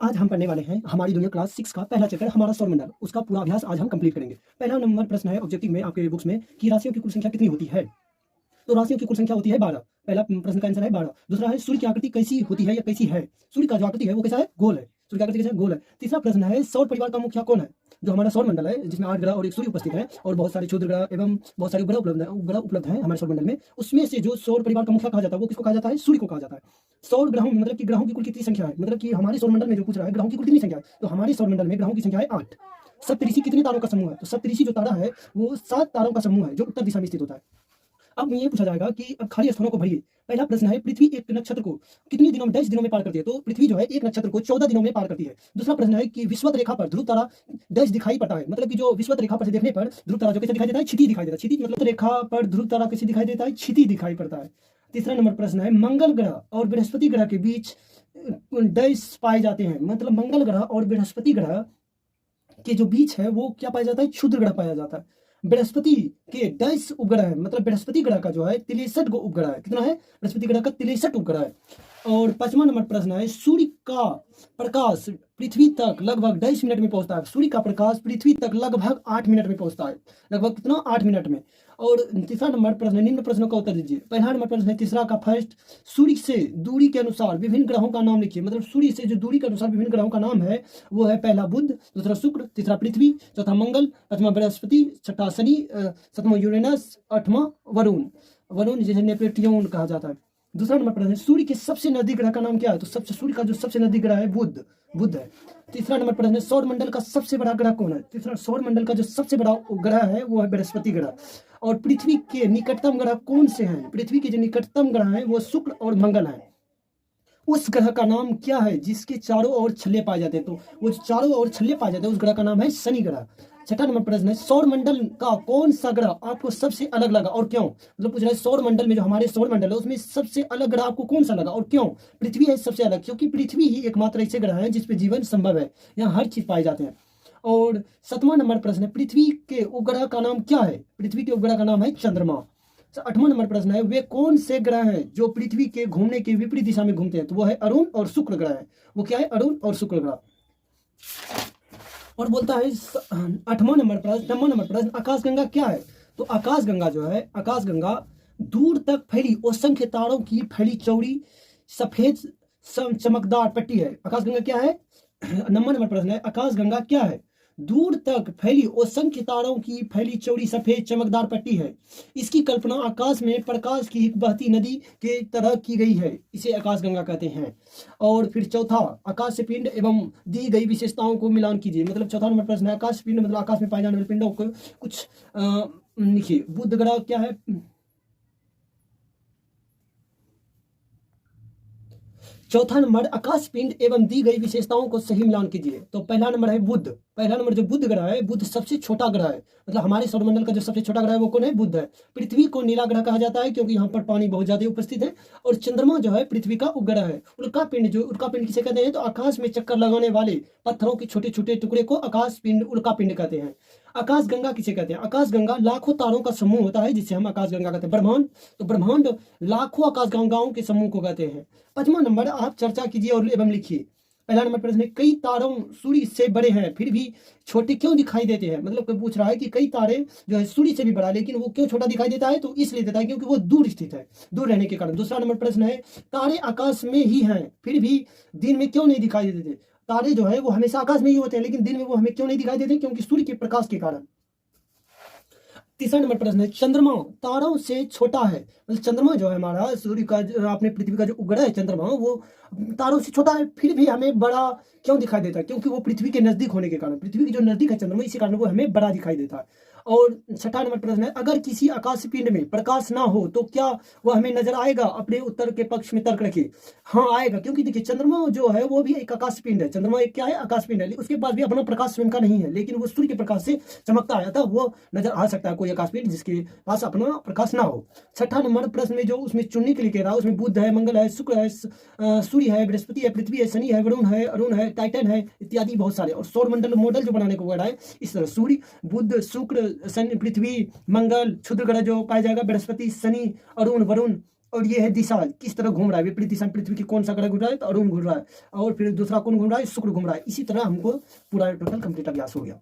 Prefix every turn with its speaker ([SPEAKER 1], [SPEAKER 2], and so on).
[SPEAKER 1] आज हम पढ़ने वाले हैं हमारी दुनिया क्लास 6 का पहला चैप्टर हमारा सौरमंडल। उसका पूरा अभ्यास आज हम कंप्लीट करेंगे। पहला नंबर प्रश्न है ऑब्जेक्टिव में आपके बुक्स में कि राशियों की कुल संख्या कितनी होती है। तो राशियों की कुल संख्या होती है 12। पहला प्रश्न का आंसर है 12। दूसरा है सूर्य की आकृति कैसी होती है या कैसी है। सूर्य का जो आकृति है वो कैसा है, गोल है। सूर्य की आकृति कैसा है, गोल है। तीसरा प्रश्न है सौर परिवार का मुखिया कौन है। जो हमारा सौर मंडल है जिसमें 8 ग्रह और एक सूर्य उपस्थित है और बहुत सारे क्षुद्र ग्रह एवं बहुत सारे ग्रह उपलब्ध हैं हमारे सौर मंडल में। उसमें से जो सौर परिवार का मुखिया कहा जाता है वो किसको कहा जाता है, सूर्य को कहा जाता है। सौर ग्रहों में मतलब कि ग्रहों की कुल कितनी संख्या है, मतलब कि हमारे सौर मंडल में जो पूछ रहा है ग्रहों की कुल कितनी संख्या है, तो हमारे सौर मंडल में ग्रहों की संख्या है 8। सप्तऋषि कितने तारों का समूह है, तो सप्तऋषि जो तारा है वो 7 तारों का समूह है जो उत्तर दिशा में स्थित होता है। अब ये पूछा जाएगा कि अब खाली स्थानों को भरिए। पहला प्रश्न है पृथ्वी एक नक्षत्र को कितने दिनों में, 10 दिनों में पार करती है। तो पृथ्वी जो है एक नक्षत्र को 14 दिनों में पार करती है। दूसरा प्रश्न है कि विषुवत रेखा पर ध्रुव तारा 10 दिखाई पड़ता है, मतलब कि जो विषुवत रेखा पर से देखने पर ध्रुव तारा जो कैसे दिखाई देता है, क्षिति दिखाई देता है। क्षिति मतलब रेखा पर ध्रुव तारा कैसे दिखाई देता है, क्षिति दिखाई पड़ता है। तीसरा नंबर प्रश्न है मंगल ग्रह और बृहस्पति ग्रह के बीच डैश पाए जाते हैं, मतलब मंगल ग्रह और बृहस्पति ग्रह के जो बीच है वो क्या पाया जाता है, क्षुद्र ग्रह पाया जाता है। बृहस्पति के 10 उपग्रह है, मतलब बृहस्पति ग्रह का जो है 63 गो उपग्रह है। कितना है, बृहस्पति ग्रह का 63 उपग्रह है। और 5वां नंबर प्रश्न है सूर्य का प्रकाश पृथ्वी तक लगभग 10 मिनट में पहुंचता है। सूर्य का प्रकाश पृथ्वी तक लगभग 8 मिनट में पहुंचता है, लगभग कितना, 8 मिनट में। और तीसरा नंबर प्रश्न है निम्न प्रश्नों का उत्तर दीजिए। पहला नंबर प्रश्न है तीसरा का फर्स्ट, सूर्य से दूरी के अनुसार विभिन्न ग्रहों का नाम लिखिए। मतलब सूर्य से जो दूरी के अनुसार विभिन्न ग्रहों का नाम है वो है पहला बुध, दूसरा शुक्र, तीसरा पृथ्वी, चौथा मंगल, पांचवा बृहस्पति, छठा शनि, सातवां यूरेनस, आठवां वरुण, वरुण जिसे नेपट्यून कहा जाता है। दूसरा नंबर प्रश्न है सूर्य के सबसे नजदीक ग्रह का नाम क्या है, तो सबसे सूर्य का जो सबसे नजदीक ग्रह है बुध है। तीसरा नंबर प्रश्न है सौर मंडल का सबसे बड़ा ग्रह कौन है। तीसरा सौर मंडल का जो सबसे बड़ा ग्रह है वो है बृहस्पति ग्रह। और पृथ्वी के निकटतम ग्रह कौन से हैं, पृथ्वी के जो निकटतम ग्रह हैं वो शुक्र और मंगल हैं। उस ग्रह का नाम क्या है जिसके चारों ओर छल्ले पाए जाते हैं, तो वो चारों ओर छल्ले पाए जाते हैं उस ग्रह का नाम है शनि ग्रह। छठा नंबर प्रश्न है सौर मंडल का कौन सा ग्रह आपको सबसे अलग लगा और क्यों। मतलब पूछ रहा है सौर मंडल में जो हमारे सौर मंडल है उसमें सबसे अलग ग्रह आपको कौन सा लगा और क्यों। पृथ्वी है सबसे अलग, क्योंकि पृथ्वी ही एकमात्र ऐसे ग्रह है जिसपे जीवन संभव है, यहाँ हर चीज पाए जाते हैं। और 7वां नंबर प्रश्न है पृथ्वी के उपग्रह का नाम क्या है। पृथ्वी के उपग्रह का नाम है चंद्रमा। 8वां नंबर प्रश्न है वे कौन से ग्रह हैं जो पृथ्वी के घूमने के विपरीत दिशा में घूमते हैं, तो वो है अरुण और शुक्र ग्रह है। वो क्या है, अरुण और शुक्र ग्रह। और बोलता है 9वां नंबर प्रश्न आकाशगंगा क्या है। तो आकाशगंगा जो है, आकाशगंगा दूर तक फैली असंख्य तारों की फैली चौड़ी सफेद चमकदार पट्टी है। आकाशगंगा क्या है। 9वां नंबर प्रश्न है आकाशगंगा क्या है, दूर तक फैली असंख्य तारों की फैली चौड़ी सफेद चमकदार पट्टी है। इसकी कल्पना आकाश में प्रकाश की एक बहती नदी के तरह की गई है, इसे आकाशगंगा कहते हैं। और फिर चौथा आकाश पिंड एवं दी गई विशेषताओं को मिलान कीजिए। मतलब चौथा नंबर प्रश्न है आकाश पिंड मतलब आकाश में पाए जाने वाले पिंडों को कुछ लिखिए। बुध ग्रह क्या है, चौथा नंबर आकाश पिंड एवं दी गई विशेषताओं को सही मिलान कीजिए। तो पहला नंबर है बुध। पहला नंबर जो बुध ग्रह है, बुध सबसे छोटा ग्रह है, मतलब हमारे सौरमंडल का जो सबसे छोटा ग्रह है वो कौन है, बुध है। पृथ्वी को नीला ग्रह कहा जाता है क्योंकि यहाँ पर पानी बहुत ज्यादा उपस्थित है। और चंद्रमा जो है पृथ्वी का उपग्रह है। उल्का पिंड किसे कहते हैं, तो आकाश में चक्कर लगाने वाले पत्थरों के छोटे छोटे टुकड़े को आकाश पिंड उल्का पिंड कहते हैं। आकाश गंगा किसे कहते हैं, आकाश गंगा लाखों तारों का समूह होता है जिसे हम आकाश गंगा कहते हैं। ब्रह्मांड, तो ब्रह्मांड लाखों आकाश गंगाओं के समूह को कहते हैं। 5वां नंबर आप चर्चा कीजिए और एवं लिखिए। पहला नंबर प्रश्न है कई तारों सूर्य से बड़े हैं फिर भी छोटे क्यों दिखाई देते हैं। मतलब कोई पूछ रहा है कि कई तारे जो है सूर्य से भी बड़ा लेकिन वो क्यों छोटा दिखाई देता है, तो इसलिए देता है क्योंकि वो दूर स्थित है, दूर रहने के कारण। दूसरा नंबर प्रश्न है तारे आकाश में ही हैं फिर भी दिन में क्यों नहीं दिखाई देते। तारे जो है वो हमेशा आकाश में ही होते हैं लेकिन दिन में वो हमें क्यों नहीं दिखाई देते, क्योंकि सूर्य के प्रकाश के कारण। तीसरा नंबर प्रश्न है चंद्रमा तारों से छोटा है। मतलब चंद्रमा जो है हमारा सूर्य का अपने पृथ्वी का जो उपग्रह है चंद्रमा वो तारों से छोटा है फिर भी हमें बड़ा क्यों दिखाई देता है, क्योंकि वो पृथ्वी के नजदीक होने के कारण, पृथ्वी के जो नजदीक है चंद्रमा इसी कारण वो हमें बड़ा दिखाई देता है। और 6वां नंबर प्रश्न है अगर किसी आकाश पिंड में प्रकाश ना हो तो क्या वह हमें नजर आएगा। अपने उत्तर के पक्ष में तर्क रखिए। हाँ आएगा, क्योंकि देखिए चंद्रमा जो है वो भी एक आकाश पिंड है। चंद्रमा एक क्या है, आकाश पिंड है। उसके पास भी अपना प्रकाश स्वयं का नहीं है लेकिन वो सूर्य के प्रकाश से चमकता आया था, वो नजर आ सकता है कोई आकाश पिंड जिसके पास अपना प्रकाश ना हो। 6वां नंबर प्रश्न में जो उसमें चुनने के लिए कह रहा है उसमें बुध है, मंगल है, शुक्र है, सूर्य है, बृहस्पति है, पृथ्वी है, शनि है, वरुण है, अरुण है, टाइटन है इत्यादि बहुत सारे। और सौर मंडल मॉडल जो बनाने को कह रहा है इस तरह सूर्य, बुध, शुक्र, शनि, पृथ्वी, मंगल, क्षुद्र ग्रह जो पाया जाएगा बृहस्पति, शनि, अरुण, वरुण और ये है दिशा, किस तरह घूम रहा है विपरीत दिशा में पृथ्वी की कौन सा ग्रह घूम रहा है, तो अरुण घूम रहा है, और फिर दूसरा कौन घूम रहा है, शुक्र घूम रहा है। इसी तरह हमको पूरा टोटल कंप्लीट अभ्यास हो गया।